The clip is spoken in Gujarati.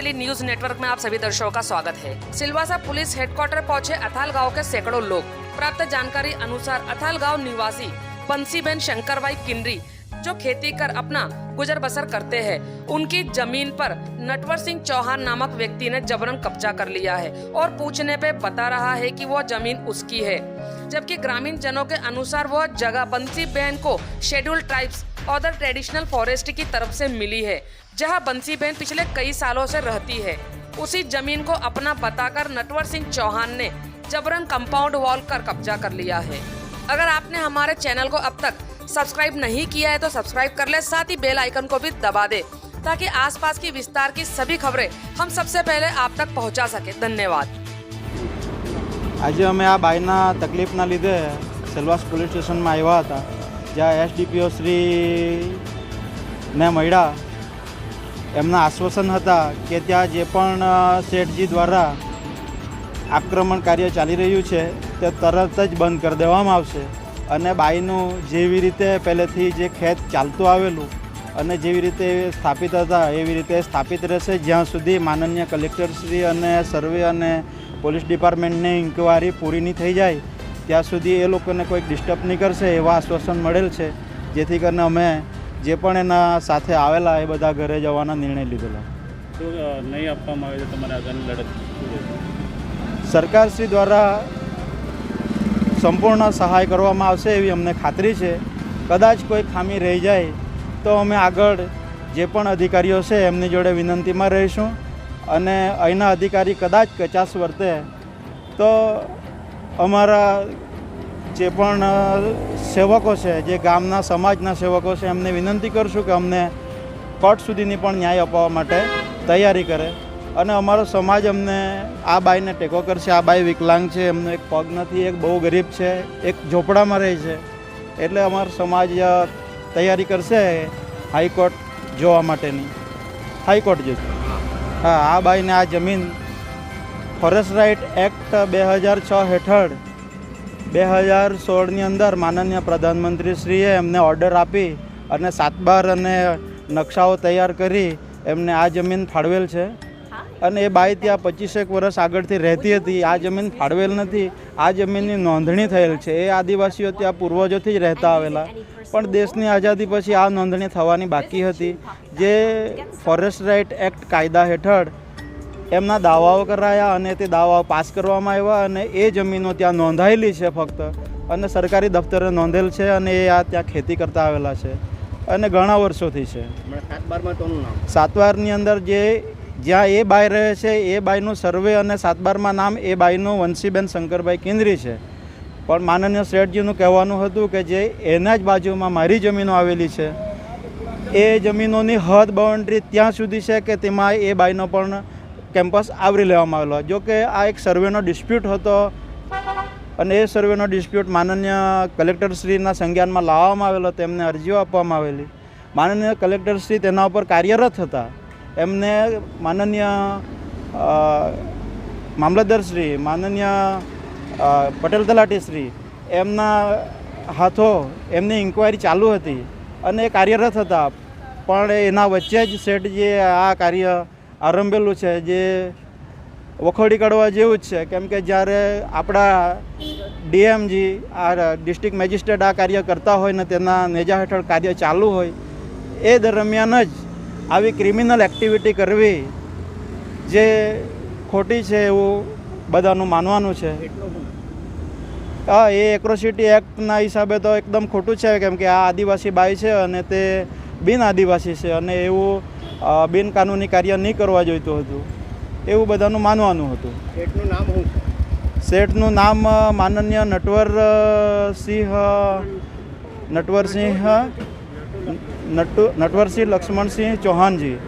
रायबरेली न्यूज नेटवर्क में आप सभी दर्शकों का स्वागत है। सिलवासा पुलिस हेडक्वार्टर पहुंचे अथाल गांव के सैकड़ों लोग। प्राप्त जानकारी अनुसार अथाल गांव निवासी बंसीबेन शंकरबाई किन्नरी जो खेती कर अपना गुजर बसर करते हैं, उनकी जमीन पर नटवर सिंह चौहान नामक व्यक्ति ने जबरन कब्जा कर लिया है और पूछने पे बता रहा है कि वह जमीन उसकी है, जबकि ग्रामीण जनों के अनुसार वह जगह बंसीबेन को शेड्यूल्ड ट्राइब्स और ट्रेडिशनल फॉरेस्ट की तरफ से मिली है, जहां बंसीबेन पिछले कई सालों से रहती है। उसी जमीन को अपना बताकर नटवर सिंह चौहान ने जबरन कंपाउंड वॉल कर कब्जा कर लिया है। अगर आपने हमारे चैनल को अब तक सब्सक्राइब नहीं किया है तो सब्सक्राइब कर ले, साथ ही बेल आइकन को भी दबा दे ताकि आसपास की विस्तार की सभी खबरें हम सबसे पहले आप तक पहुंचा सके। धन्यवाद। आज अमे आ बाईना तकलीफना लीधे सेलवास पोलीस स्टेशन में आव्या हता, ज्यां एसडीपीओ श्री ने मळ्या। एमना आश्वासन हता के त्यां जे पण सेठजी द्वारा आक्रमण कार्य चाली रह्युं छे ते तरत ज बंद कर देवामां आवशे અને બાઈનું જેવી રીતે પહેલેથી જે ખેત ચાલતું આવેલું અને જેવી રીતે સ્થાપિત હતા એવી રીતે સ્થાપિત રહેશે જ્યાં સુધી માનનીય કલેક્ટરશ્રી અને સર્વે અને પોલીસ ડિપાર્ટમેન્ટની ઇન્ક્વાયરી પૂરી નહીં થઈ જાય ત્યાં સુધી એ લોકોને કોઈ ડિસ્ટર્બ નહીં કરશે એવા આશ્વાસન મળેલ છે, જેથી કરીને અમે જે પણ એના સાથે આવેલા એ બધા ઘરે જવાના નિર્ણય લીધેલા। તો નહીં આપવામાં આવે તો તમારે આગળની લડત સરકારશ્રી દ્વારા संपूर्ण सहाय करवामां आवशे एवी अमने खातरी छे। कदाच कोई खामी रही जाए तो अमे आगळ जे पण अधिकारीओ छे एमनी जोड़े विनंतीमां रहीशुं अने अहींना अधिकारी कदाच कचास वर्ते तो अमारा जे पण सेवको छे, जे गामना समाजना सेवको छे, एमने विनंती करशुं के अमने कोर्ट सुधीनी पण न्याय अपाववा माटे तैयारी करे અને અમારો સમાજ અમને આ બાઈને ટેકો કરશે। આ બાઈ વિકલાંગ છે, એમનો એક પગ નથી, એક બહુ ગરીબ છે, એક ઝોપડામાં રહે છે, એટલે અમારો સમાજ તૈયારી કરશે હાઈકોર્ટ જોવા માટેની। હાઈકોર્ટ જશે। હા, આ બાઈને આ જમીન ફોરેસ્ટ રાઇટ એક્ટ 2006 હેઠળ 2016ની અંદર માનનીય પ્રધાનમંત્રીશ્રીએ એમને ઓર્ડર આપી અને 7/12 અને નકશાઓ તૈયાર કરી એમને આ જમીન ફાળવેલ છે। અને એ બાઈ ત્યાં 25 વર્ષ આગળથી રહેતી હતી। આ જમીન ફાળવેલ નથી, આ જમીનની નોંધણી થયેલ છે। એ આદિવાસીઓ ત્યાં પૂર્વજોથી જ રહેતા આવેલા, પણ દેશની આઝાદી પછી આ નોંધણી થવાની બાકી હતી, જે ફોરેસ્ટ રાઇટ એક્ટ કાયદા હેઠળ એમના દાવાઓ કરાયા અને તે દાવાઓ પાસ કરવામાં આવ્યા અને એ જમીનો ત્યાં નોંધાયેલી છે ફક્ત, અને સરકારી દફતરે નોંધેલ છે અને એ આ ત્યાં ખેતી કરતા આવેલા છે અને ઘણા વર્ષોથી છે। 7/12માં કોનું નામ? 7/12ની અંદર જે જ્યાં એ બાઈ રહે છે એ બાઈનું સર્વે અને 7/12માં નામ એ બાઈનું વંસીબેન શંકરભાઈ કિન્નરી છે, પણ માનનીય શેઠજીનું કહેવાનું હતું કે જે એના જ બાજુમાં મારી જમીનો આવેલી છે એ જમીનોની હદ બાઉન્ડ્રી ત્યાં સુધી છે કે તેમાં એ બાઈનો પણ કેમ્પસ આવરી લેવામાં આવેલો। જો કે આ એક સર્વેનો ડિસ્પ્યુટ હતો અને એ સર્વેનો ડિસ્પ્યુટ માનનીય કલેક્ટરશ્રીના સંજ્ઞાનમાં લાવવામાં આવેલો, તેમને અરજીઓ આપવામાં આવેલી। માનનીય કલેક્ટરશ્રી તેના ઉપર કાર્યરત હતા। એમને માનનીય મામલતદારશ્રી, માનનીય પટેલ તલાટીશ્રી એમના હાથો એમની ઇન્ક્વાયરી ચાલુ હતી અને એ કાર્યરત હતા, પણ એના વચ્ચે જ શેઠજીએ આ કાર્ય આરંભેલું છે, જે વખોડી કાઢવા જેવું જ છે। કેમ કે જ્યારે આપણા ડીએમજી આ ડિસ્ટ્રિક્ટ મેજિસ્ટ્રેટ આ કાર્ય કરતા હોય ને તેના નેજા હેઠળ કાર્ય ચાલુ હોય એ દરમિયાન જ આવી ક્રિમિનલ એક્ટિવિટી કરવી જે ખોટી છે એવું બધાનું માનવાનું છે। હા, એ એક્રોસિટી એક્ટના હિસાબે તો એકદમ ખોટું છે, કેમ કે આ આદિવાસી બાઈ છે અને તે બિન આદિવાસી છે અને એવું બિનકાનૂની કાર્ય નહીં કરવા જોઈતું હતું એવું બધાનું માનવાનું હતું। શેઠનું નામ શું છે? શેઠનું નામ માનનીય નટવરસિંહ લક્ષ્મણસિંહ ચૌહાણજી।